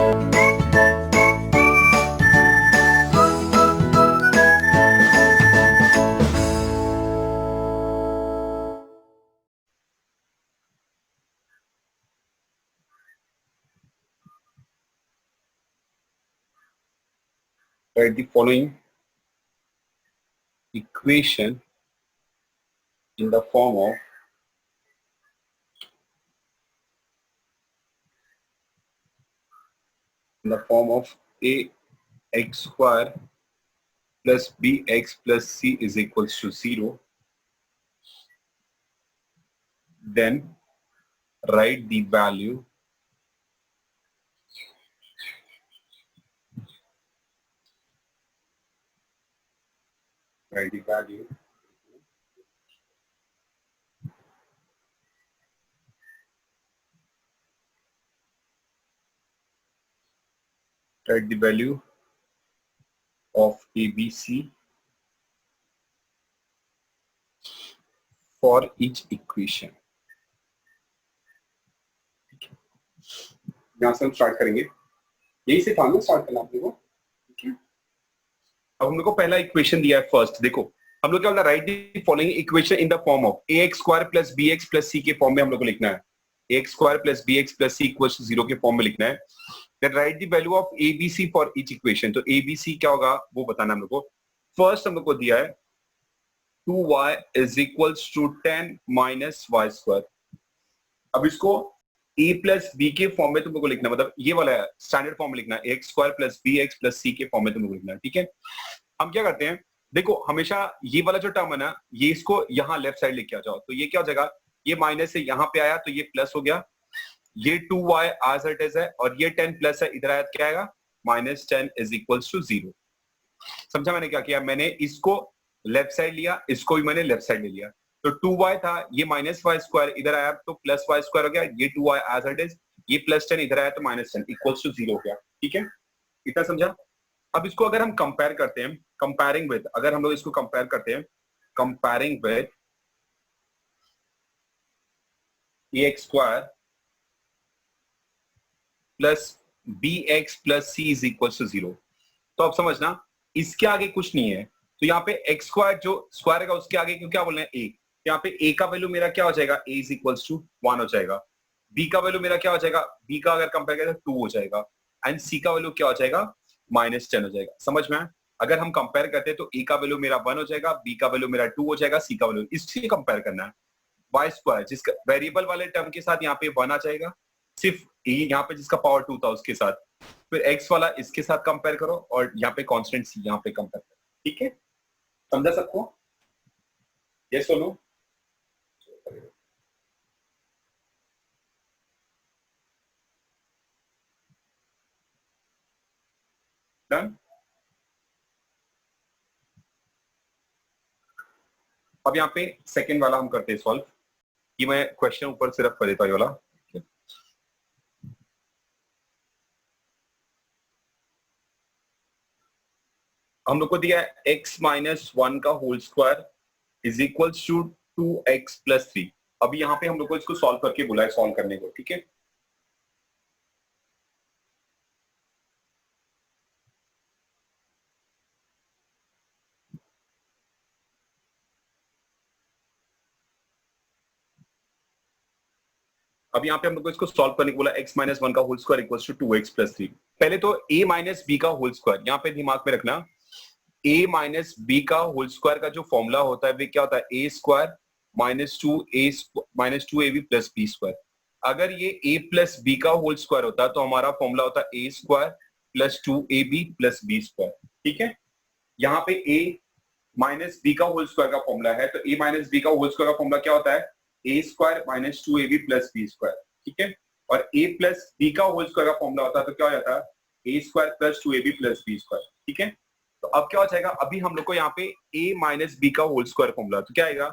Write the following equation in the form of ax square plus bx plus c is equals to 0. Then write the value of ABC for each equation. यहाँ से हम start करेंगे, यही से था ना start करना आपने को, ठीक है। अब हम लोग को पहला इक्वेशन दिया है फर्स्ट, देखो हम लोग क्या बोला, write the following equation in the form of ax square plus bx plus c के फॉर्म में हम लोग को लिखना है, ax square plus bx plus c equals to 0 के फॉर्म में लिखना है। Then write the value of abc for each equation. तो abc क्या होगा वो बताना हम लोग को। फर्स्ट हम लोग को दिया है 2y is equals to 10 minus y square. अब इसको a प्लस बी के फॉर्म में तुमको लिखना, मतलब ये वाला स्टैंडर्ड फॉर्म में लिखना है, x square plus b x plus c के फॉर्म में तुमको लिखना है, ठीक है। हम क्या करते हैं, देखो हमेशा ये वाला जो टर्म है ना, ये इसको यहाँ लेफ्ट साइड लेके आ जाओ, तो ये क्या हो जाएगा, ये माइनस से यहाँ पे आया तो ये प्लस हो गया, ये 2y एज इट इज है, और ये 10 प्लस है, इधर आया क्या आएगा, माइनस 10 इज इक्वल्स टू 0। समझा मैंने क्या किया, मैंने इसको लेफ्ट साइड लिया, इसको भी मैंने लेफ्ट साइड ले लिया, तो 2y था, ये माइनस वाई स्क्वायर इधर आया तो प्लस वाई स्क्वायर हो गया, ये 2y एज इट इज, ये प्लस 10 इधर आया तो माइनस 10 इक्वल्स टू 0 हो गया, ठीक है। इतना समझा। अब इसको अगर हम कंपेयर करते हैं, कंपेयरिंग विद, अगर हम लोग इसको कंपेयर करते हैं, comparing with ax square plus bx plus c is equals to 0, तो अब समझना इसके आगे कुछ नहीं है, तो यहाँ पे x स्क्वायर जो स्क्वायर का उसके आगे क्यों क्या बोल रहे हैं a, यहाँ पे a का वैल्यू मेरा क्या हो जाएगा, a इज इक्वल्स टू 1 हो जाएगा, b का वैल्यू मेरा क्या हो जाएगा, b का अगर कंपेयर करें तो 2 हो जाएगा, एंड c का वैल्यू क्या हो जाएगा, माइनस 10 हो जाएगा। समझ में आया? अगर हम कंपेयर करते हैं तो a का वैल्यू मेरा 1 हो जाएगा, b का वैल्यू मेरा 2 हो जाएगा, c का वैल्यू, इससे कंपेयर करना है। y स्क्वायर जिसका वेरिएबल वाले टर्म के साथ यहाँ पे 1 आ जाएगा, सिर्फ यहाँ पे जिसका पावर 2 था उसके साथ, फिर x वाला इसके साथ कंपेयर करो, और यहाँ पे कांस्टेंट c यहाँ पे कंपेयर करो, ठीक है। समझा सबको? यस और नो? डन। अब यहाँ पे सेकंड वाला हम करते हैं सॉल्व, ये मैं क्वेश्चन ऊपर सिर्फ कर देता हूँ ये वाला। हम लोग को दिया है x माइनस 1 का whole square is equals to 2x plus 3। अभी यहाँ पे हम लोग को इसको सॉल्व करके बोला है सॉल्व करने को, ठीक है। अब यहाँ पे हम लोग को इसको सॉल्व करने को बोला, x माइनस 1 का whole square equals to 2x plus 3। पहले तो a माइनस बी का होल स्क्वायर, यहाँ पे दिमाग में रखना, a माइनस बी का होल स्क्वायर का जो फॉर्मूला होता है वो क्या होता है, a square minus 2ab plus b square. अगर ये a प्लस बी का होल स्क्वायर होता तो हमारा फॉर्मूला होता a square plus 2ab plus b square, ठीक है। यहाँ पे a माइनस बी का होल स्क्वायर का फॉर्मूला है, तो a माइनस बी का होल स्क्वायर का फॉर्मूला क्या होता है, a square minus 2ab plus b square, ठीक है। और a प्लस बी का होल स्क्वायर का फॉर्मूला होता है तो क्या हो जाता है, a square plus 2ab plus b square, ठीक है। तो अब क्या हो जाएगा, अभी हम लोग को यहाँ पे a माइनस बी का होल स्क्वायर फॉर्मूला, तो क्या आएगा,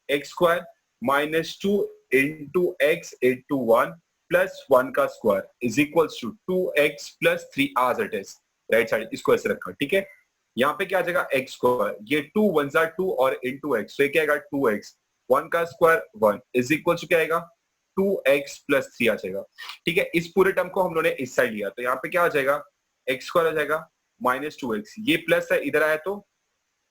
x square minus 2 into x into 1 plus 1 का square is equals to 2x plus 3 as it is, right side इसको ऐसे रखा, ठीक है। यहाँ पे क्या आ जाएगा, एक्स स्क्वायर, ये 2 1 2 और इंटू एक्स, तो ये क्या आएगा 2x, 1 का स्क्वायर 1 इज इक्वल टू क्या आएगा 2x प्लस 3 आ जाएगा। ठीक है, इस पूरे टर्म को हम लोगों ने इस साइड लिया, तो यहाँ पे क्या आ जाएगा, एक्स स्क्वायर आ जाएगा माइनस 2x, ये प्लस है इधर आया तो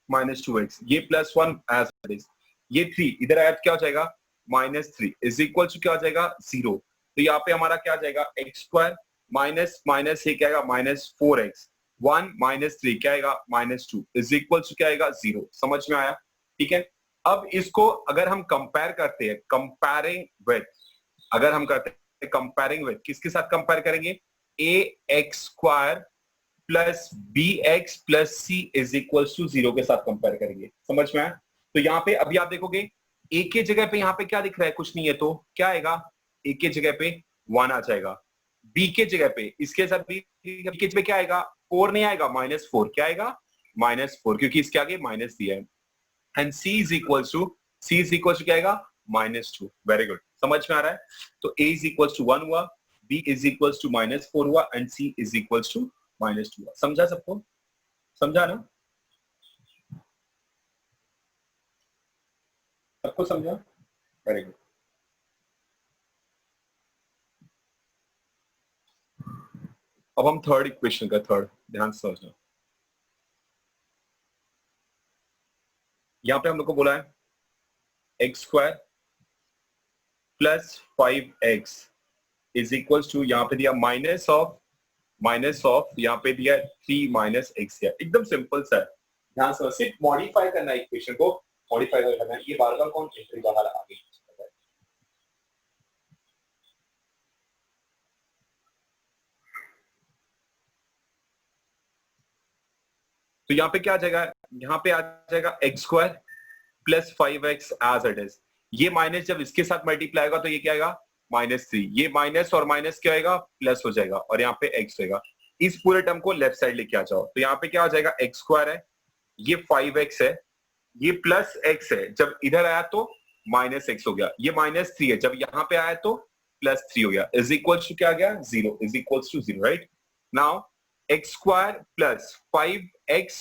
माइनस 2x, ये प्लस 1 एज इट इज, ये 3 इधर आया तो क्या हो जाएगा माइनस 3 इज इक्वल टू क्या हो जाएगा 0। तो यहाँ पे हमारा क्या आ जाएगा एक्स स्क्वायर माइनस माइनस ये क्या आएगा माइनस 4x, 1 माइनस 3 क्या आएगा माइनस 2 इज इक्वल टू क्या आएगा 0। समझ में आया? ठीक है, अब इसको अगर हम कंपेयर करते हैं, कंपेयरिंग विद, अगर हम करते हैं कंपेयरिंग विद, किसके साथ कंपेयर करेंगे, a x square plus b x plus c is equal to 0 के साथ कंपेयर करेंगे। समझ में आया? तो यहाँ पे अभी आप देखोगे ए के जगह पे यहाँ पे क्या दिख रहा है, कुछ नहीं है, तो क्या आएगा, ए के जगह पे 1 आ जाएगा, बी के जगह पे, इसके साथ बी के जगह क्या आएगा 4 नहीं आएगा माइनस 4, क्या आएगा माइनस 4, क्योंकि इसके आगे माइनस दिया है। And c is equal to क्या आएगा -2। वेरी गुड, समझ में आ रहा है? तो a इज इक्वल टू 1 हुआ, b इज इक्वल टू -4 हुआ and c is equal to -2 हुआ। समझा सबको? समझा ना? सबको समझा? Very good. अब हम थर्ड इक्वेशन का थर्ड ध्यान से समझना। यहां पे हम लोग को बोला है x square plus 5x is equal to, यहाँ पे दिया माइनस ऑफ यहाँ पे दिया 3 माइनस एक्स। एकदम सिंपल सा है, ध्यान से सिर्फ मॉडिफाई करना है, इक्वेशन को मॉडिफाई करना है। ये बार बार कौन एंट्री बाहर आ गई, तो यहाँ पे क्या आ जाएगा, यहाँ पे आ जाएगा x square plus 5x as it is, ये माइनस जब इसके साथ मल्टीप्लाई होगा तो ये क्या आएगा -3, ये माइनस और माइनस क्या आएगा प्लस हो जाएगा और यहाँ पे x होगा। इस पूरे टर्म को लेफ्ट साइड लेके आ जाओ, तो यहाँ पे क्या हो जाएगा एक्स स्क्वायर है, ये 5x है, ये प्लस x है, जब इधर आया तो माइनस x हो गया, ये -3 है, जब यहाँ पे आया तो +3 हो गया, इज इक्वल टू क्या आ गया 0, is equal to 0। Right now x square plus 5x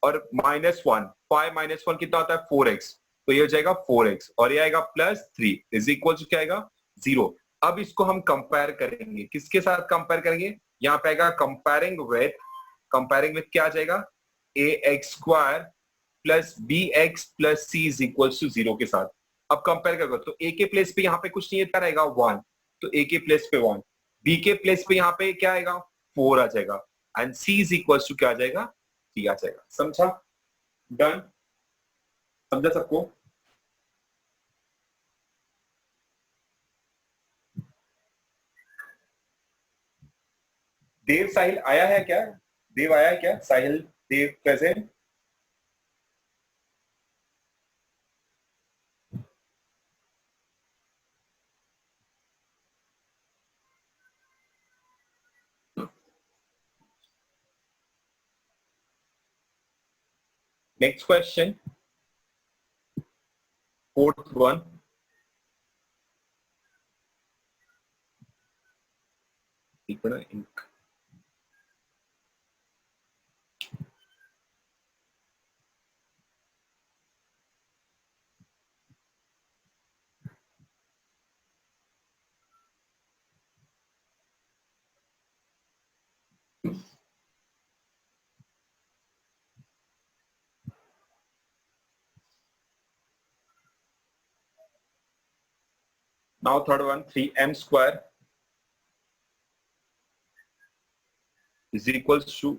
और -1, 5 - 1 कितना होता है 4x, तो ये हो जाएगा 4x और ये आएगा +3 इज इक्वल टू क्या आएगा 0। अब इसको हम कंपेयर करेंगे, किसके साथ कंपेयर करेंगे, यहाँ पे आएगा कंपेयरिंग विथ क्या आ जाएगा a x square plus b x plus c is equal to 0 के साथ। अब कंपेयर करोगे तो ए के प्लेस पे यहाँ पे कुछ नहीं है, क्या रहेगा 1, तो ए के प्लेस पे 1, बी के प्लेस पे यहाँ पे क्या आएगा 4 आ जाएगा and c is equal to क्या आ जाएगा 3 आ जाएगा। समझा? डन? समझा सबको? देव साहिल आया है क्या? देव आया है क्या? Sahil Dev present? Next question, fourth one, एक मिनट, now third one, 3m square is equal to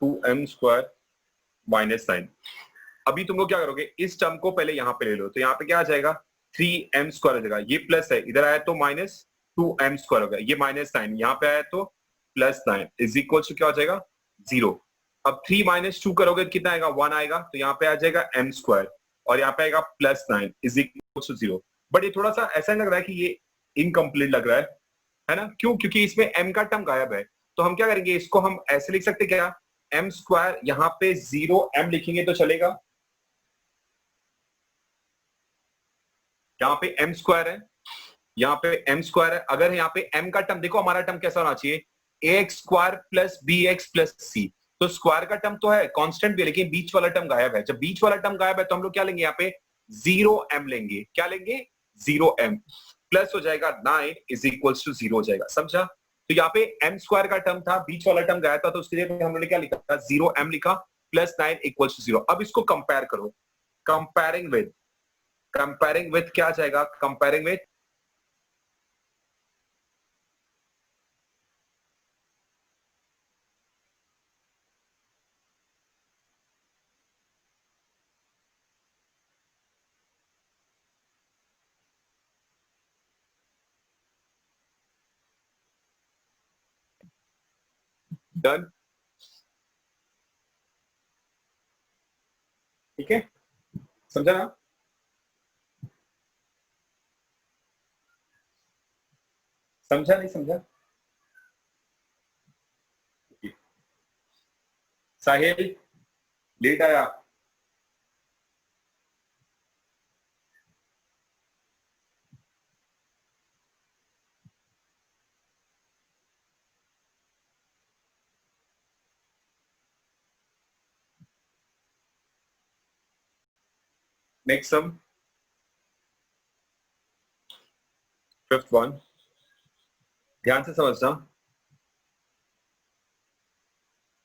2m square -9। अभी तुम लोग क्या करोगे, इस टर्म को पहले यहाँ पे ले लो, तो यहाँ पे क्या आ जाएगा 3m स्क्वायर हो जाएगा, ये प्लस है, इधर आया तो -2m स्क्वायर हो गया, ये -9 यहाँ पे आया तो +9 इज इक्वल टू क्या हो जाएगा 0। अब 3 - 2 करोगे कितना आएगा 1 आएगा, तो यहाँ पे आ जाएगा m स्क्वायर और यहाँ पे आएगा +9 इज इक्वल टू 0। बट ये थोड़ा सा ऐसा लग रहा है कि ये इनकम्प्लीट लग रहा है ना? क्यों? क्योंकि इसमें m का टर्म गायब है। तो हम क्या करेंगे, इसको हम ऐसे लिख सकते क्या, m स्क्वायर यहाँ पे 0m लिखेंगे तो चलेगा, यहाँ पे m स्क्वायर है, यहाँ पे m स्क्वायर है, अगर यहाँ पे m का टर्म देखो, हमारा टर्म कैसा होना चाहिए ax square plus bx plus c, तो स्क्वायर का टर्म तो है, कांस्टेंट भी है, लेकिन बीच वाला टर्म गायब है। जब बीच वाला टर्म गायब है तो हम लोग क्या लेंगे, यहाँ पे 0m लेंगे, क्या लेंगे 0m। प्लस हो जाएगा 9 इज इक्वल्स टू 0 हो जाएगा। समझा? तो यहाँ पे m स्क्वायर का टर्म था, बीच वाला टर्म गया था, तो उसके लिए हमने क्या लिखा था, 0m लिखा प्लस 9 इक्वल्स टू 0। अब इसको कंपेयर करो, कंपेयरिंग विद क्या जाएगा, कंपेयरिंग विद डन। ठीक है, समझा ना? समझा नहीं समझा? साहिल लेट आया। नेक्स्ट सम, फिफ्थ वन, ध्यान से समझना।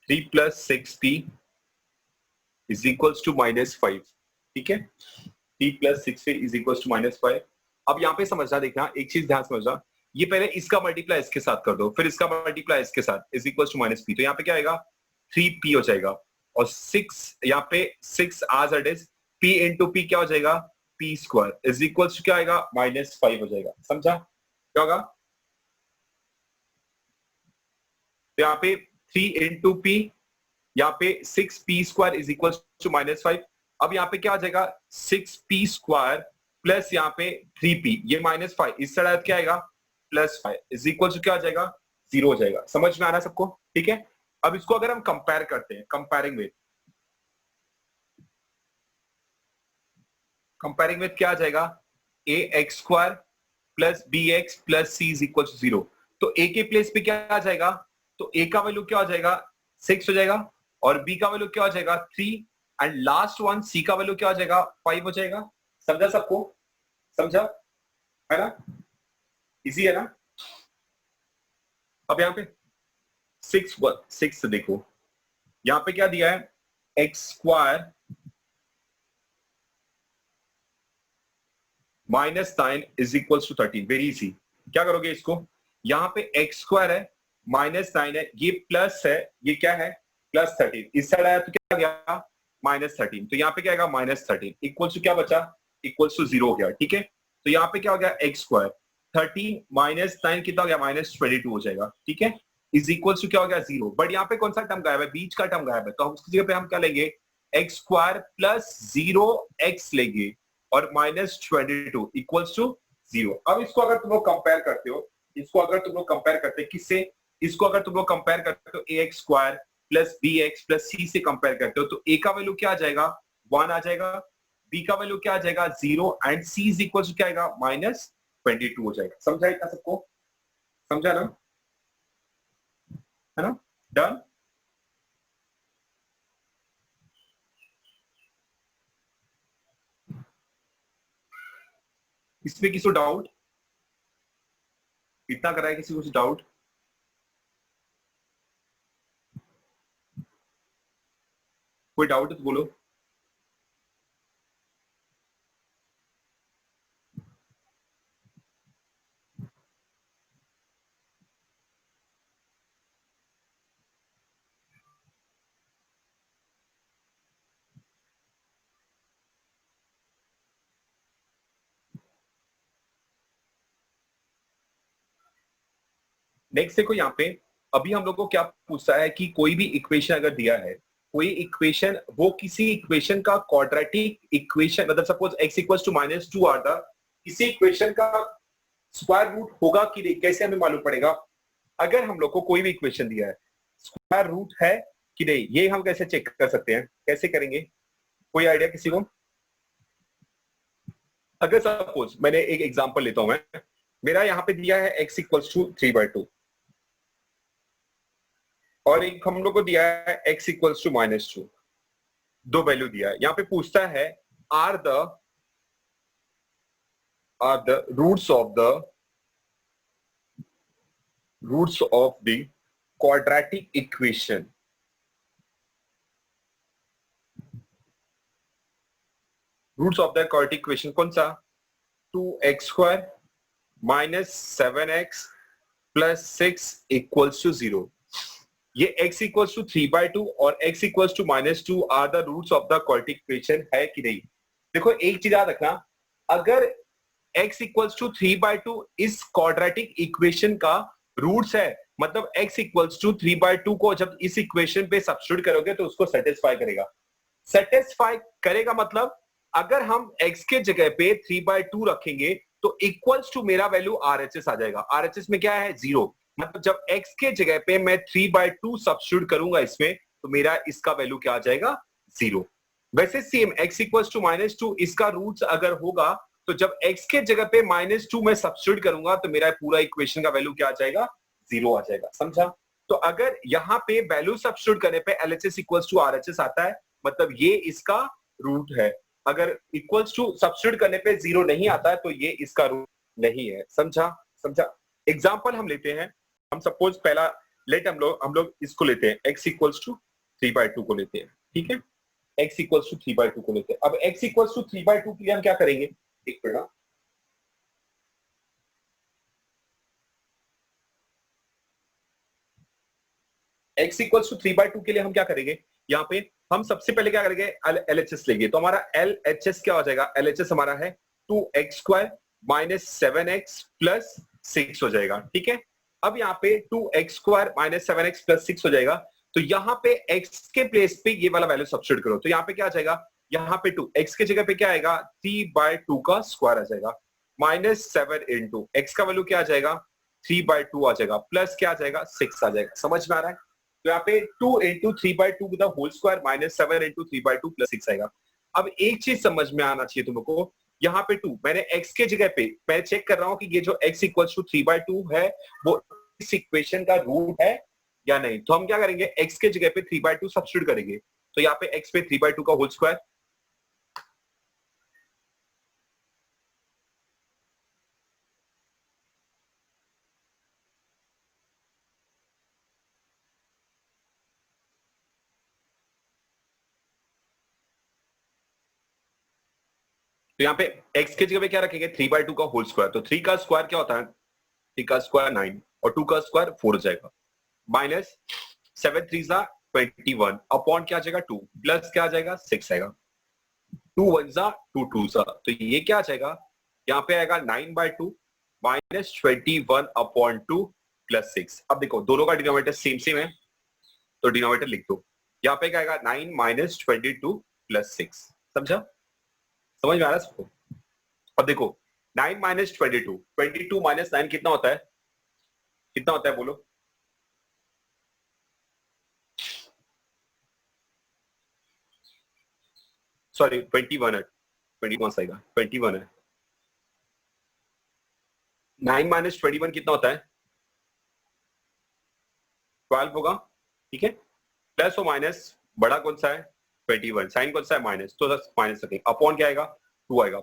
3 plus 6p is equals to -5। ठीक है, 3 plus 6p is equals to -5। अब यहाँ पे समझना, देखना एक चीज ध्यान समझना, ये पहले इसका मल्टीप्लाई इसके साथ कर दो, फिर इसका मल्टीप्लाई इसके साथ, इज इक्वल्स टू -p। तो यहाँ पे क्या आएगा, 3p हो जाएगा, और 6 यहाँ पे 6 as it is p into p क्या हो जाएगा, p square is equals to क्या आएगा, -5 हो जाएगा। समझा? क्या होगा, तो यहाँ पे 3 इंटू p, यहाँ पे 6p square is equal to -5। अब यहाँ पे क्या आ जाएगा, 6p स्क्वायर प्लस यहाँ पे 3p, ये -5, इस साइड क्या आएगा, +5 इज इक्वल टू क्या आ जाएगा, 0 हो जाएगा। समझ में आ रहा है सबको? ठीक है, अब इसको अगर हम कंपेयर करते हैं, कंपेयरिंग विद क्या आ जाएगा, ax square plus bx plus c is equal to 0। तो a के प्लेस पे क्या आ जाएगा, तो a का वैल्यू क्या हो जाएगा, 6 हो जाएगा, और b का वैल्यू क्या हो जाएगा, 3, एंड लास्ट वन c का वैल्यू क्या हो जाएगा, 5 हो जाएगा। समझा सबको? समझा है ना? इजी है ना? अब यहाँ पे 6 देखो, यहाँ पे क्या दिया है, x square -9 is equal to 13। Very easy. क्या करोगे इसको, यहाँ पे एक्स स्क्वायर है, -9 है, ये प्लस है, ये क्या है, +13, इस साइड आया तो क्या गया, -13, तो यहाँ पे क्या आएगा, -13 इक्वल टू क्या बचा, इक्वल टू 0 हो गया। ठीक है, तो यहाँ पे क्या हो गया, एक्स स्क्वायर 13 -9 कितना हो गया, -22 हो जाएगा। ठीक है, इज इक्वल टू क्या हो गया, 0। बट यहाँ पे कौन सा टर्म गायब है, बीच का टर्म गायब है, तो हम उसकी जगह पे हम क्या लेंगे, एक्स स्क्वायर प्लस 0x लेंगे, और -22 इक्वल्स टू 0। अब इसको अगर तुम लोग कंपेयर करते हो, इसको अगर तुम लोग कंपेयर करते हैं किससे, इसको अगर तुम लोग कंपेयर करते हो ax square plus bx plus c से कंपेयर करते हो, तो a का वैल्यू क्या आ जाएगा, 1 आ जाएगा, b का वैल्यू क्या आ जाएगा, 0, and c is equal to क्या आएगा, -22 हो जाएगा। समझा इतना सबको? समझा ना? है ना? डन। इसमें किसी को डाउट, इतना करा है किसी को कुछ डाउट? कोई डाउट है तो बोलो। नेक्स्ट देखो, यहाँ पे अभी हम लोग को क्या पूछता है कि कोई भी इक्वेशन अगर दिया है, कोई इक्वेशन, वो किसी इक्वेशन का क्वाड्रेटिक इक्वेशन, मतलब सपोज x इक्वल्स टू -2 आ था, किसी इक्वेशन का स्क्वायर रूट होगा कि नहीं, कैसे हमें मालूम पड़ेगा? अगर हम लोग को कोई भी इक्वेशन दिया है, स्क्वायर रूट है कि नहीं, ये हम कैसे चेक कर सकते हैं, कैसे करेंगे? कोई आइडिया किसी को? अगर सपोज मैंने एक एग्जांपल लेता हूं मैं, मेरा यहाँ पे दिया है x इक्वल्स टू 3/2, और एक हम लोग को दिया है x इक्वल्स टू -2, दो वैल्यू दिया है। यहाँ पे पूछता है are the are the roots of the quadratic equation. Roots of the quadratic equation कौन सा? 2x² minus 7x plus 6 equals to 0. ये x equals to 3/2 और x equals to -2 are the roots of the quadratic equation है कि नहीं? देखो एक चीज याद रखना, अगर x equals to 3/2 इस quadratic equation का रूट्स है, मतलब x equals to 3/2 को जब इस इक्वेशन पे सब्स्टिट्यूट करोगे तो उसको सेटिस्फाई करेगा. सेटिस्फाई करेगा मतलब अगर हम x के जगह पे 3/2 रखेंगे तो इक्वल्स टू मेरा वैल्यू RHS आ जाएगा. RHS में क्या है? 0. मतलब जब x के जगह पे मैं 3/2 सब्स्टिट्यूट करूंगा इसमें तो मेरा इसका वैल्यू क्या आ जाएगा? 0. वैसे सेम x इक्वल्स टू -2 इसका रूट्स अगर होगा तो जब x के जगह पे -2 मैं सब्स्टिट्यूट करूंगा तो मेरा पूरा इक्वेशन का वैल्यू क्या आ जाएगा? 0 आ जाएगा. समझा? तो अगर यहाँ पे वैल्यू सब्स्टिट्यूट करने पे LHS इक्वल्स टू RHS आता है, मतलब ये इसका रूट है. अगर इक्वल्स टू सब्स्टिट्यूट करने पे 0 नहीं आता है तो ये इसका रूट नहीं है. समझा? समझा? एग्जांपल हम लेते हैं. हम सपोज पहला लेट हम लोग इसको लेते हैं, x इक्वल्स टू 3/2 को लेते हैं. ठीक है, x इक्वल्स टू 3/2 को लेते हैं. अब x इक्वल्स टू 3/2 के लिए हम क्या करेंगे? एक मिनट. x इक्वल्स टू 3/2 के लिए हम क्या करेंगे? यहाँ पे हम सबसे पहले क्या करेंगे? LHS लेंगे. तो हमारा LHS क्या हो जाएगा? LHS हमारा है 2x² minus 7x plus 6 हो जाएगा. ठीक है, अब यहाँ पे 2x² minus 7x plus 6 हो जाएगा. तो यहाँ पे x के प्लेस पे ये वाला वैल्यू सब्स्टिट्यूट करो तो यहाँ पे क्या आ जाएगा? यहाँ पे 2 x के जगह पे क्या आएगा? 3/2 का स्क्वायर आ जाएगा माइनस 7 इंटू x का वैल्यू क्या आ जाएगा? 3/2 आ जाएगा प्लस क्या आ जाएगा? 6 आ जाएगा. समझ में आ रहा है? तो यहाँ पे 2 into 3/2 with whole square minus 7 into 3/2 plus 6 आएगा. अब एक चीज समझ में आना चाहिए तुमको, यहाँ पे 2 मैंने x के जगह पे मैं चेक कर रहा हूँ कि ये जो x इक्वल्स टू 3/2 है वो इस इक्वेशन का रूट है या नहीं. तो हम क्या करेंगे? x के जगह पे 3/2 सब्स्टिट्यूट करेंगे. तो यहाँ पे x पे 3/2 का होल स्क्वायर तो यहाँ पे x के जगह पे क्या रखेंगे? 3/2 का होल स्क्वायर. तो 3 का स्क्वायर क्या होता है? 3 का स्क्वायर 9 और 2 का स्क्वायर 4 हो जाएगा माइनस 7 3 जा 21 अपॉन क्या आ जाएगा? 2 प्लस क्या आ जाएगा? 6 आएगा. 2 1 जा 2 2 जा तो ये क्या आ जाएगा? यहाँ पे आएगा 9/2 माइनस 21 अपॉन 2 प्लस 6. अब देखो दोनों का डिनोमिनेटर सेम सेम है तो डिनोमिनेटर लिख दो. यहाँ पे क्या आएगा? 9 माइनस 22 प्लस 6. समझा? समझ में आ रहा है सबको? अब देखो 9 माइनस 22 22 माइनस 9 कितना होता है? कितना होता है बोलो? सॉरी 21 है. 21 आएगा. 21 है. 9 माइनस 21 कितना होता है? 12 होगा. ठीक है, प्लस और माइनस बड़ा कौन सा है? 21. साइन कौन सा है? माइनस. तो माइनस रखेंगे. अपॉन क्या आएगा? 2 आएगा.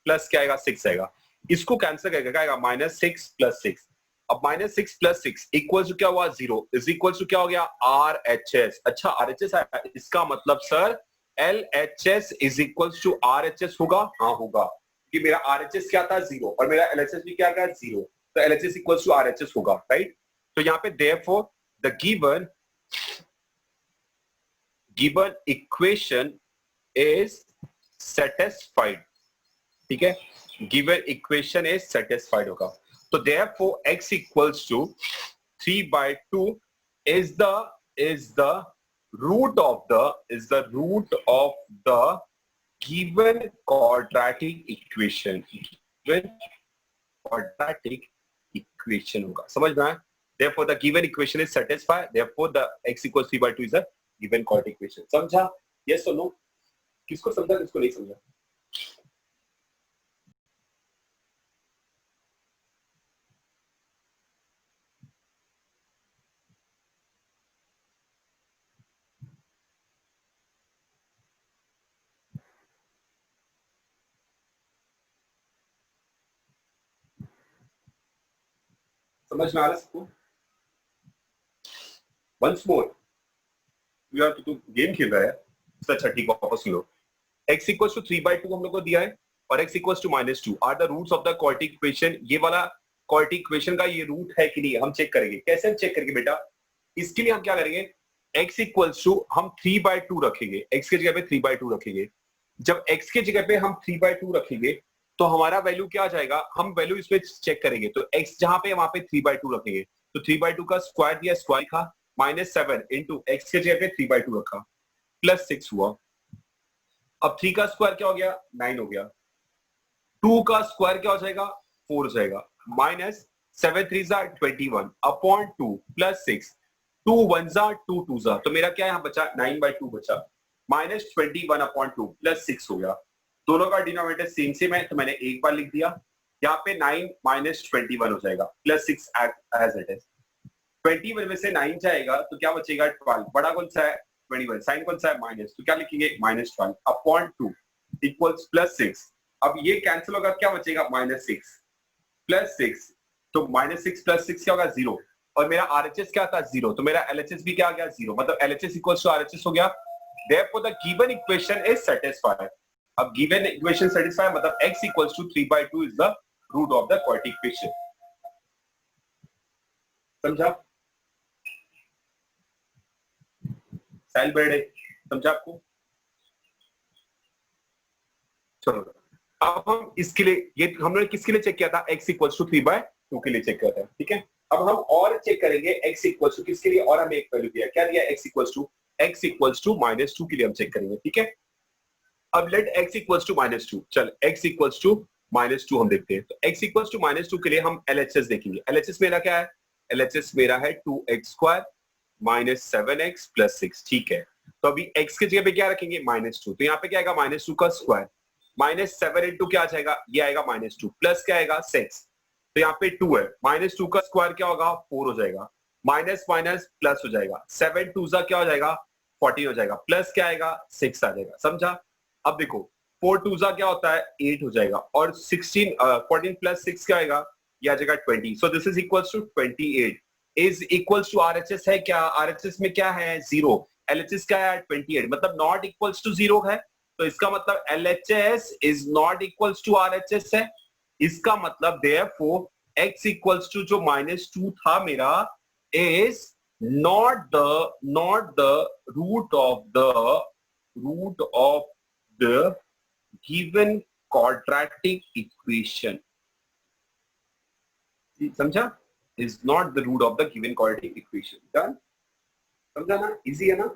प्लस क्या आएगा? 6 आएगा. इसको कैंसिल करेगा क्या आएगा? -6 प्लस 6. अब -6 प्लस 6 इक्वल्स टू क्या हुआ? 0 इज इक्वल्स टू क्या हो गया? RHS. अच्छा RHS आया. इसका मतलब sir LHS is equals to RHS होगा? हाँ होगा, कि मेरा RHS क्या था? 0 और मेरा LHS भी क्या था? 0. तो LHS इक्वल्स टू RHS होगा. राइट? तो यहाँ पे therefore the given equation is satisfied. ठीक है, given equation is satisfied होगा. तो therefore x equals to 3/2 is the root of the given quadratic equation. Given quadratic equation होगा. समझ में आया? Therefore the given equation is satisfied. Therefore the x equals 3/2 is a given quadratic equation. समझा? Yes or no? किसको समझा किसको नहीं समझा? समझ में आ रहा है सबको? वंस मोर, यार तू गेम खेल रहा है? अच्छा ठीक है, वापस सुनो। x इक्वल्स टू 3/2 हम लोग को दिया है और x equals to -2 are the roots of the quadratic equation. ये वाला क्वाड्रेटिक इक्वेशन का ये रूट है कि नहीं हम चेक करेंगे। कैसे हम चेक करेंगे बेटा? इसके लिए हम क्या करेंगे, x इक्वल्स टू हम 3/2 रखेंगे, x की जगह पे 3/2 रखेंगे। जब x की जगह पे हम 3/2 रखेंगे तो हमारा वैल्यू क्या आ जाएगा, हम वैल्यू इसमें चेक करेंगे। तो x जहां पे वहां पे 3/2 रखेंगे, तो 3/2 का स्क्वायर दिया, स्क्वायर लिखा, -7 इंटू x की जगह पे 3/2 रखा, +6 हुआ। अब 3 का स्क्वायर क्या हो गया, 9 हो गया। 2 का स्क्वायर क्या हो जाएगा, 4 हो जाएगा। -7 3 21 अपॉन 2 +6, 2 1 2 2 तो मेरा क्या यहाँ बचा, 9/2 बचा। -21 अपॉन 2 +6 हो गया। दोनों का डिनोमिनेटर सेम सेम है तो मैंने एक बार लिख दिया। यहाँ पे 9 -21 हो जाएगा, +6 एज इट इज। 21 में से 9 जाएगा तो क्या बचेगा, 12। बड़ा कौन सा है, 21। साइन कौन सा है, माइनस, तो क्या लिखेंगे, -12 अपॉन 2 इक्वल्स +6। अब ये कैंसिल होगा, क्या बचेगा, -6 +6, तो -6 +6 क्या होगा, 0। और मेरा RHS क्या था, 0, तो मेरा LHS भी क्या आ गया, 0। मतलब LHS इक्वल्स टू RHS हो गया। Therefore the given equation is satisfied। अब given equation satisfied मतलब x equals to 3/2 is the root of the quadratic equation। समझा? साइल बर्डे समझा आपको? चलो अब हम इसके लिए, ये हमने किसके लिए चेक किया था, x इक्वल्स टू 3/2 के लिए चेक किया था, ठीक है। अब हम और चेक करेंगे x इक्वल्स टू किसके लिए, और हमें एक वैल्यू दिया, क्या दिया, x इक्वल्स टू -2 के लिए हम चेक करेंगे, ठीक है। अब लेट x इक्वल्स टू -2, चल x इक्वल्स टू -2 हम देखते हैं। तो x इक्वल्स टू -2 के लिए हम LHS देखेंगे। LHS मेरा क्या है, LHS मेरा है 2x² -7x + 6, ठीक है। तो अभी x की जगह पे क्या रखेंगे, -2, तो यहाँ पे क्या आएगा, -2 का स्क्वायर, -7 इंटू क्या आ जाएगा, ये आएगा -2, प्लस क्या आएगा, 6, तो यहाँ पे 2 है, -2 का स्क्वायर क्या होगा, 4 हो जाएगा, माइनस माइनस प्लस हो जाएगा, 7 2 क्या हो जाएगा, 14 हो जाएगा, प्लस क्या आएगा, 6 आ जाएगा। समझा? अब देखो 4 2 क्या होता है, 8 हो जाएगा, और 14 प्लस 6 क्या आएगा, ये आ जाएगा 20। So this is equals to 28 is equals to RHS है क्या, RHS में क्या है, 0, LHS क्या है, 28, मतलब नॉट इक्वल्स टू 0 है। तो इसका मतलब LHS is not equals to RHS है। इसका मतलब देयरफॉर x इक्वल्स टू जो -2 था मेरा is not the root of the given quadratic equation। समझा? is not the root of the given quadratic equation। Done? समझा ना, इजी है ना?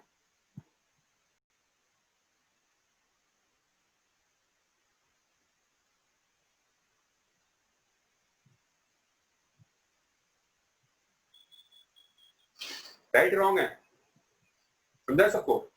राइट रॉन्ग है, समझा सबको?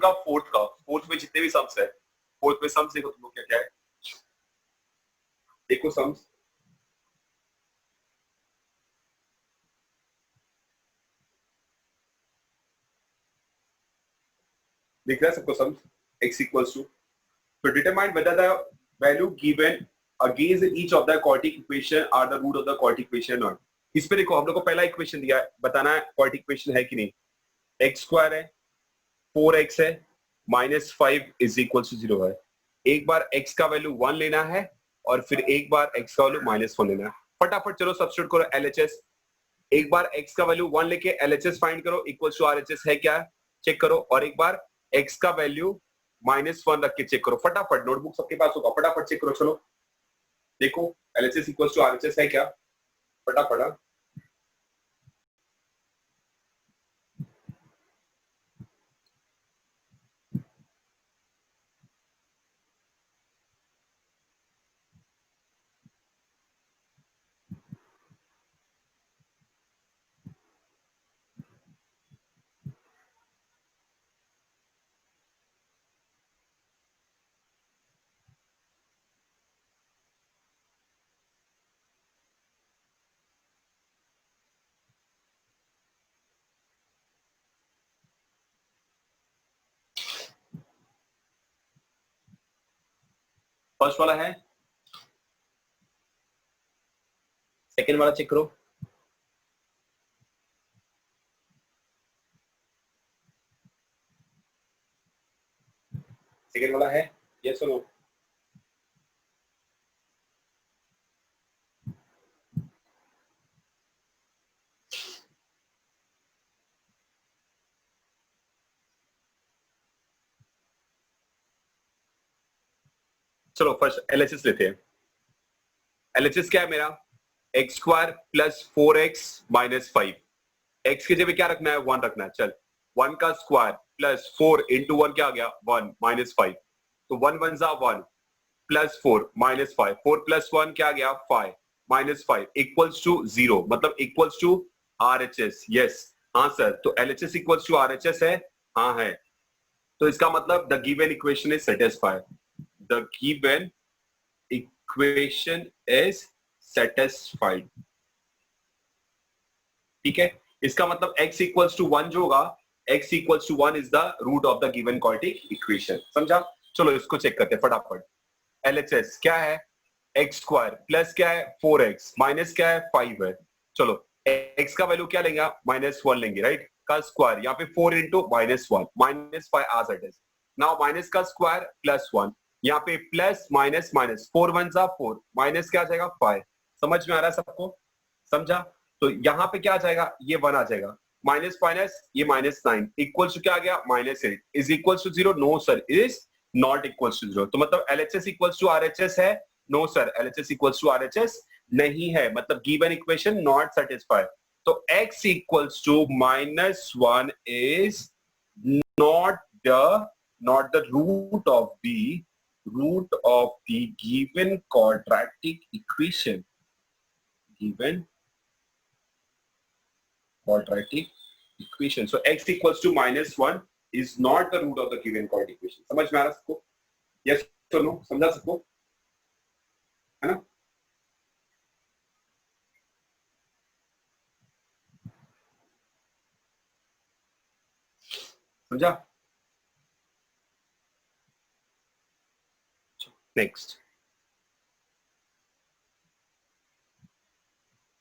का फोर्थ में जितने भी सम्स है, फोर्थ में सम्स देखो तुम लोग क्या क्या है, देखो सम्स दिख रहा है सबको, सम्स x इक्वल्स टू, तो determine whether the value given against each of the quadratic equation are the root of the quadratic equation or। इस पे देखो हम लोग को पहला इक्वेशन दिया है, बताना है quadratic equation है कि नहीं। x² है, 4x है, -5 इज इक्वल टू 0 है। एक बार x का वैल्यू 1 लेना है और फिर एक बार x का वैल्यू -1 लेना है। फटाफट चलो सब्स्टिट्यूट करो LHS। एक बार x का वैल्यू 1 लेके LHS फाइंड करो, इक्वल टू RHS है क्या, चेक करो, और एक बार x का वैल्यू -1 रख के चेक करो। फटाफट, नोटबुक सबके पास होगा, फटाफट चेक करो। चलो देखो LHS इक्वल टू RHS है क्या, फटाफट। हाँ? फर्स्ट वाला है, सेकेंड वाला चेक करो। सेकेंड वाला है, यस और नो? चलो फर्स्ट एलएचएस लेते हैं। एलएचएस क्या है मेरा? X square plus 4x minus 5। X की जगह क्या रखना है? 1 रखना है। चल 1 का स्क्वायर प्लस 4 इंटू 1 क्या आ गया? 1 माइनस 5। तो 1 1 जा 1 प्लस 4 माइनस 5। 4 प्लस 1 क्या आ गया? 5 माइनस 5 इक्वल्स टू 0, मतलब इक्वल्स टू आरएचएस। यस, हाँ सर, तो एलएचएस इक्वल्स टू आरएचएस है। हाँ है, तो इसका मतलब the given equation is satisfied. The given equation is satisfied. ठीक है, इसका मतलब x इक्वल्स टू 1 जो होगा, x equals to 1 is the root of the given quadratic equation. समझा? चलो इसको चेक करते हैं फटाफट। एलएचएस क्या है? एक्स स्क्वायर प्लस क्या है? 4x माइनस क्या है? 5 है। चलो x का वैल्यू क्या लेंगे? माइनस 1 लेंगे, राइट? का स्क्वायर यहाँ पे 4 इंटू माइनस 1 माइनस 5 आज इट इज। नाउ माइनस का स्क्वायर प्लस 1, यहाँ पे प्लस माइनस माइनस 4 1 जा 4 माइनस क्या आ जाएगा? 5। समझ में आ रहा है सबको? समझा? तो यहाँ पे क्या आ जाएगा? ये 1 आ जाएगा, माइनस माइनस ये माइनस 9 इक्वल्स टू क्या आ गया? Minus 8 is equals to 0। No sir, is not equals to 0। तो मतलब एलएचएस इक्वल्स टू आरएचएस है? No sir, LHS equals to RHS नहीं है, मतलब गिवन इक्वेशन नॉट सेटिस्फाइड। तो x equals to minus 1 is not the root of the given quadratic equation. Given quadratic equation. So x equals to minus 1 is not the root of the given quadratic equation. समझ में आ रहा है सबको? Yes or no? समझा सबको? है ना? समझा? नेक्स्ट,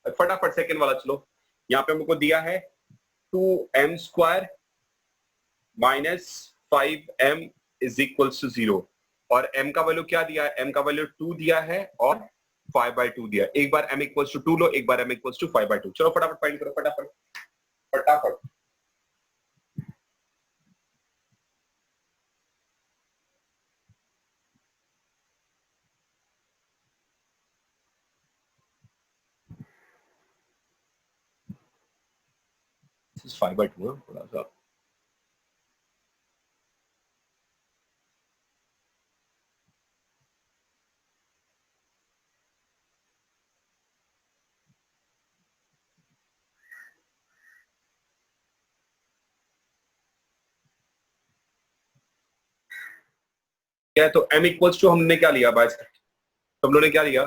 फटाफट सेकंड वाला चलो। यहाँ पे हमको दिया है 2m square minus 5m is equals to 0, और m का वैल्यू क्या दिया है? m का वैल्यू 2 दिया है और 5/2 दिया है। एक बार m इक्वल्स टू 2 लो, एक बार m इक्वल्स टू 5/2। चलो फटाफट फाइंड करो, फटाफट फटाफट। This is 5/2 थोड़ा सा। क्या है? तो m इक्वल्स टू हमने क्या लिया? बाय हम लोगों ने क्या लिया?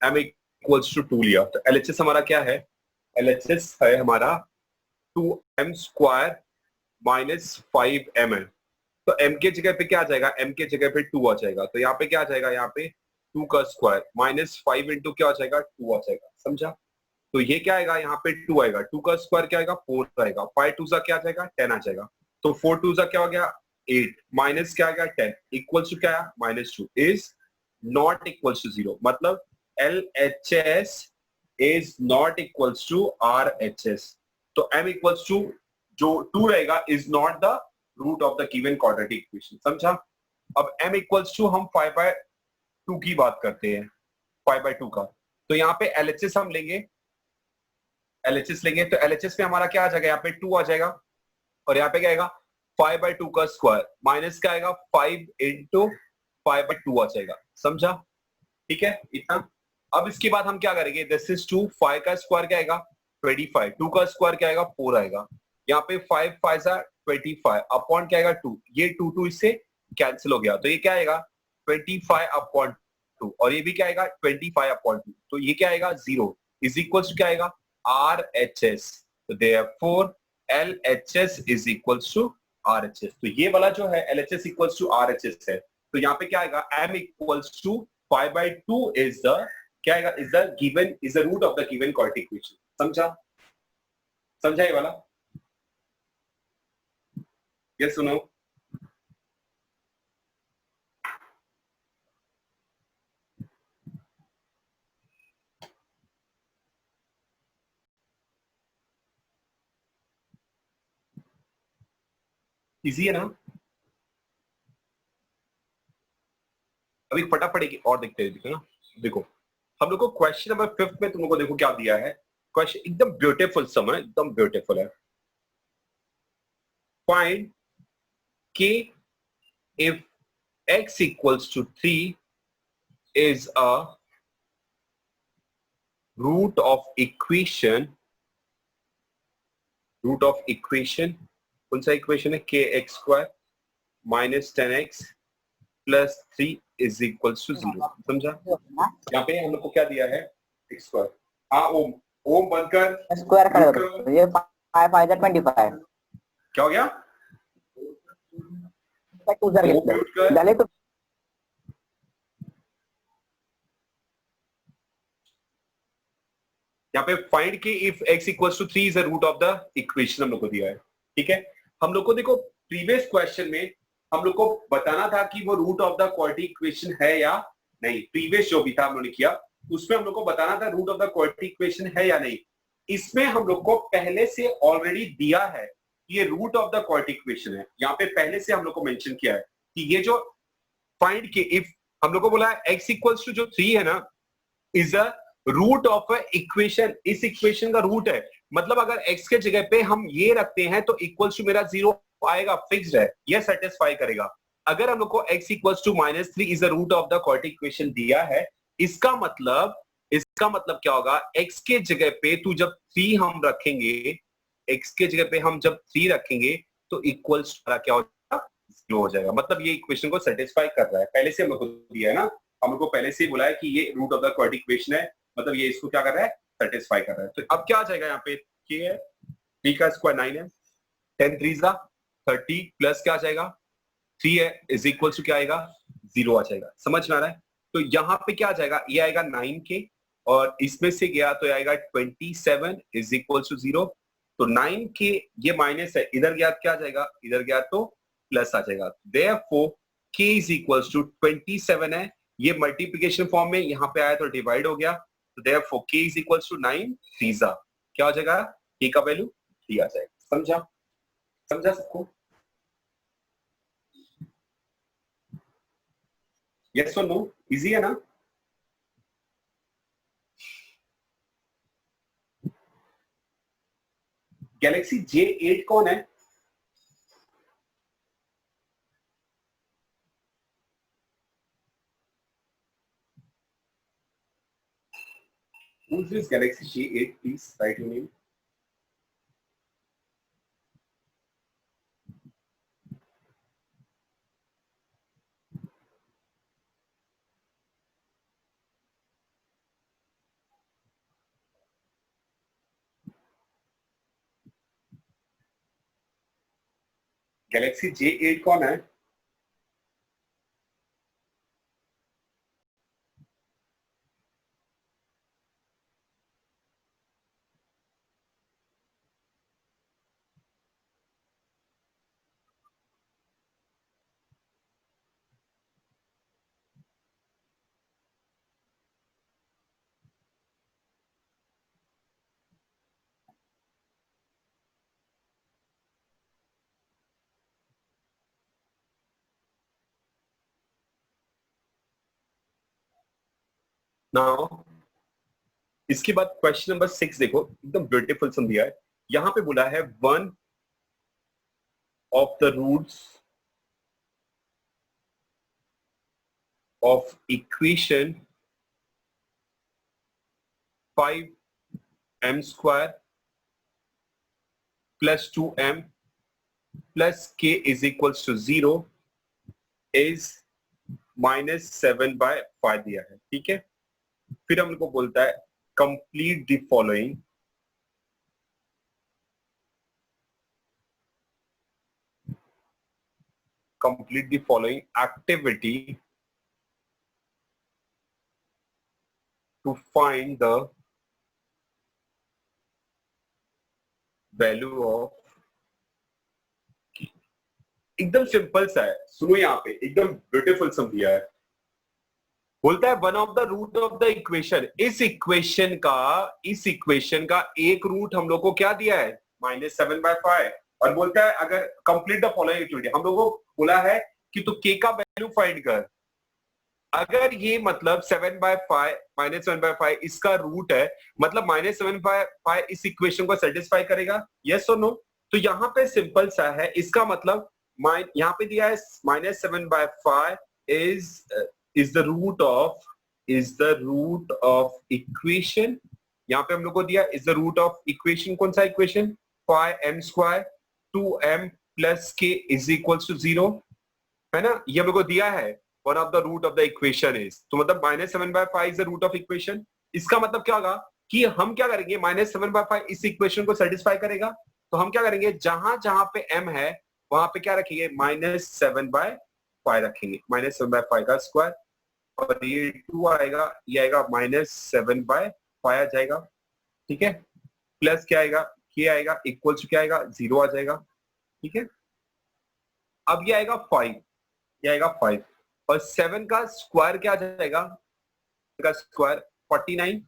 m इक्वल्स टू 2 लिया। तो LHS हमारा क्या है? LHS है हमारा 2m स्क्वायर माइनस 5m है। तो m के जगह पे क्या आ जाएगा? m के जगह पे 2 आ जाएगा। तो यहाँ पे क्या आ जाएगा? यहाँ पे 2 का स्क्वायर माइनस 5 इंटू क्या आ जाएगा? 2 आ जाएगा। समझा? तो ये क्या आएगा? यहाँ पे 2 आएगा, 2 का स्क्वायर क्या आएगा? 4 आएगा, 5 2 सा क्या आ जाएगा? 10 आ जाएगा। तो 4 2 सा क्या हो गया? 8 माइनस क्या आ गया? 10 इक्वल्स टू क्या आया? -2 इज नॉट इक्वल्स टू 0। मतलब LHS is not equals to RHS। तो m इक्वल्स टू जो 2 रहेगा is not the root of the given quadratic equation. समझा? अब m इक्वल्स टू हम 5/2 की बात करते हैं, 5/2 का। तो यहाँ पे LHS हम लेंगे, LHS लेंगे तो LHS में हमारा क्या आ जाएगा? यहाँ पे 2 आ जाएगा, और यहाँ पे क्या आएगा? 5/2 का स्क्वायर माइनस क्या आएगा? 5 इंटू 5/2 आ जाएगा। समझा? ठीक है इतना। अब इसके बाद हम क्या करेंगे? दिस इज 2, 5 का स्क्वायर क्या आएगा? 25, 2 का स्क्वायर क्या आएगा? 4 आएगा। यहाँ पे 5 5 सा 25 अपॉन क्या आएगा? 2। ये 2 2 इससे कैंसिल हो गया, तो ये क्या आएगा? 25 अपॉन 2, और ये भी क्या आएगा? 25 अपॉन 2। तो ये क्या आएगा? 0 इज इक्वल्स टू क्या आएगा? RHS। तो therefore LHS is equals to RHS। तो ये वाला जो है LHS इक्वल्स टू RHS है। तो यहाँ पे क्या आएगा, m equals to 5/2 is the क्या आएगा, is the given, is the root of the given quadratic equation. समझा, समझा ये वाला? ये सुनो, इजी है ना? अभी फटाफट एक और देखते हैं, देखो ना, देखो हम लोग को क्वेश्चन नंबर 5 में तुम लोग को देखो क्या दिया है। क्वेश्चन एकदम ब्यूटीफुल सम है, एकदम ब्यूटीफुल है। Find k if x equals to 3 is a root of equation, कौन सा इक्वेशन है, k x square minus 10x plus 3 is equals to 0। समझा? यहाँ पे हम लोग को क्या दिया है, एक्स स्क्वायर, हाँ ओम, ओम बनकर स्क्वायर करो, ये 5 5 25 क्या हो गया, डाले तो यहाँ पे find k if x equals to 3 is the root of the equation हम लोग को दिया है। ठीक है, हम लोग को देखो प्रीवियस क्वेश्चन में हम लोग को बताना था कि वो root of the quadratic equation है या नहीं। प्रीवियस जो भी था हम लोग ने किया उसमें हम लोग को बताना था root of the quadratic equation है या नहीं। इसमें हम लोग को पहले से ऑलरेडी दिया है ये root of the quadratic equation है। यहाँ पे पहले से हम लोग को मेंशन किया है कि ये जो फाइंड के इफ हम लोग को बोला है x इक्वल्स टू जो 3 है ना is a root of equation, इस इक्वेशन का रूट है। मतलब अगर x के जगह पे हम ये रखते हैं तो इक्वल्स टू मेरा 0 आएगा, फिक्स्ड है, ये सेटिस्फाई करेगा। अगर हम लोग को x equals to -3 is the root of the quadratic equation दिया है, इसका मतलब क्या होगा, x के जगह पे तू जब 3 हम रखेंगे, x के जगह पे हम जब 3 रखेंगे तो इक्वल्स क्या हो जाएगा, 0 हो जाएगा। मतलब ये इक्वेशन को सेटिस्फाई कर रहा है, पहले से हम लोग को दिया है ना, हम लोग को पहले से ही बोला है कि ये root of the quadratic equation है, मतलब ये इसको क्या कर रहा है, सेटिस्फाई कर रहा है। तो अब क्या आ जाएगा यहाँ पे, ये है 3 का स्क्वायर 9 है, 10 3 30 प्लस क्या आ जाएगा 3 है इज इक्वल टू क्या आएगा, 0 आ जाएगा। समझ में आ रहा है? तो यहाँ पे क्या आ जाएगा, ये आएगा 9 के और इसमें से गया तो आएगा 27 इज इक्वल टू 0। तो 9 के ये माइनस है, इधर गया क्या आ जाएगा, इधर गया तो प्लस आ जाएगा। Therefore k is equal to 27 है, ये मल्टीप्लिकेशन फॉर्म में यहाँ पे आया तो डिवाइड हो गया। तो therefore k is equals to 9 3 क्या हो जाएगा, k का वैल्यू 3 आ जाएगा। समझा, समझा सबको? यस और नो, इजी है ना? गैलेक्सी J8 कौन है? Who is this Galaxy J8? Please write your name. Galaxy J8 कौन है? नाउ इसके बाद क्वेश्चन नंबर 6 देखो, एकदम ब्यूटीफुल सम दिया है। यहाँ पे बोला है one of the roots of equation 5m square plus 2m plus k is equals to 0 is -7/5 दिया है। ठीक है, फिर हम लोग को बोलता है complete the following, complete the following activity to find the value of, एकदम सिंपल सा है, सुनो यहाँ पे एकदम ब्यूटीफुल सम दिया है, बोलता है one of the root of the equation, इस इक्वेशन का एक रूट हम लोग को क्या दिया है -7/5, और बोलता है अगर कंप्लीट द फॉलोइंग एक्टिविटी, हम लोग को बोला है कि तू k का वैल्यू फाइंड कर, अगर ये मतलब 7/5 -7/5 इसका रूट है, मतलब -7/5 इस इक्वेशन को सेटिस्फाई करेगा, यस और नो। तो यहाँ पे सिंपल सा है, इसका मतलब यहाँ पे दिया है -7/5 is the root of equation, यहाँ पे हम लोग को दिया is the root of equation, कौन सा equation, 5m² 2m plus k is equals to 0, है ना, ये हम लोग को दिया है one of the root of the equation is, तो मतलब -7/5 is the root of equation, इसका मतलब क्या होगा कि हम क्या करेंगे, -7/5 इस इक्वेशन को सेटिस्फाई करेगा, तो हम क्या करेंगे, जहां जहां पे m है वहां पे क्या रखेंगे, -7/5 रखेंगे, -7/5 का स्क्वायर, और ये 2 आएगा, ये आएगा -7/5 आ जाएगा, ठीक है, प्लस क्या आएगा, k आएगा, इक्वल टू क्या आएगा, 0 आ जाएगा, ठीक है। अब ये आएगा 5, ये आएगा 5, और 7 का स्क्वायर क्या आ जाएगा, का स्क्वायर 49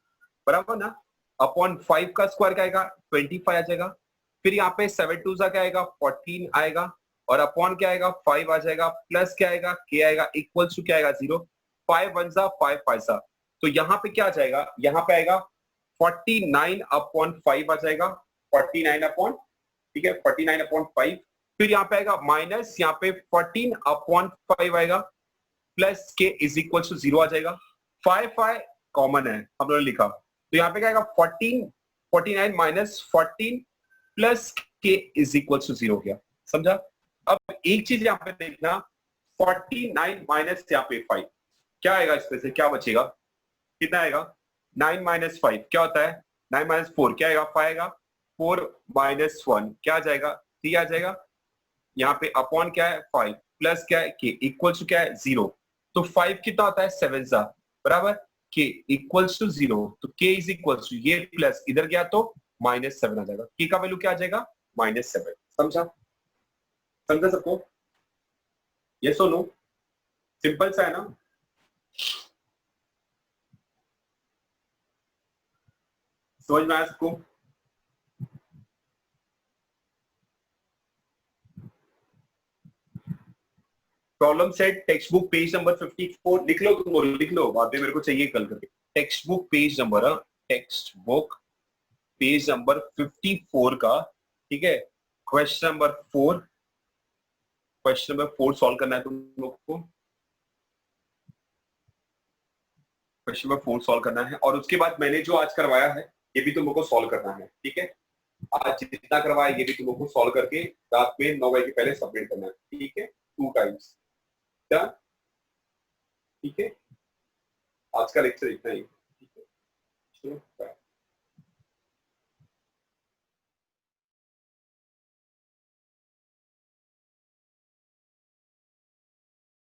बराबर ना, अपॉन 5 का स्क्वायर क्या आएगा, 25 आ जाएगा, फिर यहाँ पे 7 2 क्या आएगा, 14 आएगा, और अपॉन क्या आएगा, 5 आ जाएगा, प्लस क्या आएगा, k आएगा, इक्वल टू क्या आएगा, 0, 5 1 5 5, तो यहाँ पे क्या आ जाएगा, यहाँ पे आएगा 49/5 आ जाएगा, 49 अपॉन, ठीक है, 49/5, फिर यहाँ पे आएगा माइनस, यहाँ पे 14/5 आएगा, प्लस के इज इक्वल टू 0 आ जाएगा, 5 कॉमन है हम लोगों ने लिखा, तो यहाँ पे क्या आएगा, 49 माइनस 14 प्लस के इज इक्वल टू 0 हो गया, समझा। अब एक चीज यहाँ पे देखना, 49 माइनस यहाँ पे 5 क्या आएगा, इसमें से क्या बचेगा, कितना आएगा, 9 माइनस 5 क्या होता है, 9 माइनस 4 क्या आएगा, 5 आएगा, 4 माइनस 1 क्या आ जाएगा, 3 आ जाएगा, यहाँ पे अपॉन क्या है 5, प्लस क्या है k, इक्वल टू क्या है 0, तो 5 कितना होता है 7 सा बराबर, k इक्वल्स टू 0, तो k इज इक्वल्स टू ये प्लस इधर गया तो -7 आ जाएगा, k का वैल्यू क्या आ जाएगा, -7, समझा, समझा सबको, यस और नो, सिंपल सा है ना। समझ में आया सबको, problem set text book page number 54, लिख लो, तुम लिख लो, बाद में मेरे को चाहिए कल करके, text book page number, text book page number 54 का, ठीक है, question number 4, question number 4 solve करना है तुम लोग को, क्वेश्चन नंबर 4 सॉल्व करना है, और उसके बाद मैंने जो आज करवाया है ये भी तुम लोग को सॉल्व करना है, ठीक है, आज जितना करवाया ये भी तुम लोग को सॉल्व करके रात में 9 बजे के पहले सबमिट करना है, ठीक है, 2 टाइम्स, क्या, ठीक है, आज का लेक्चर इतना ही, ठीक है, चलो बाय।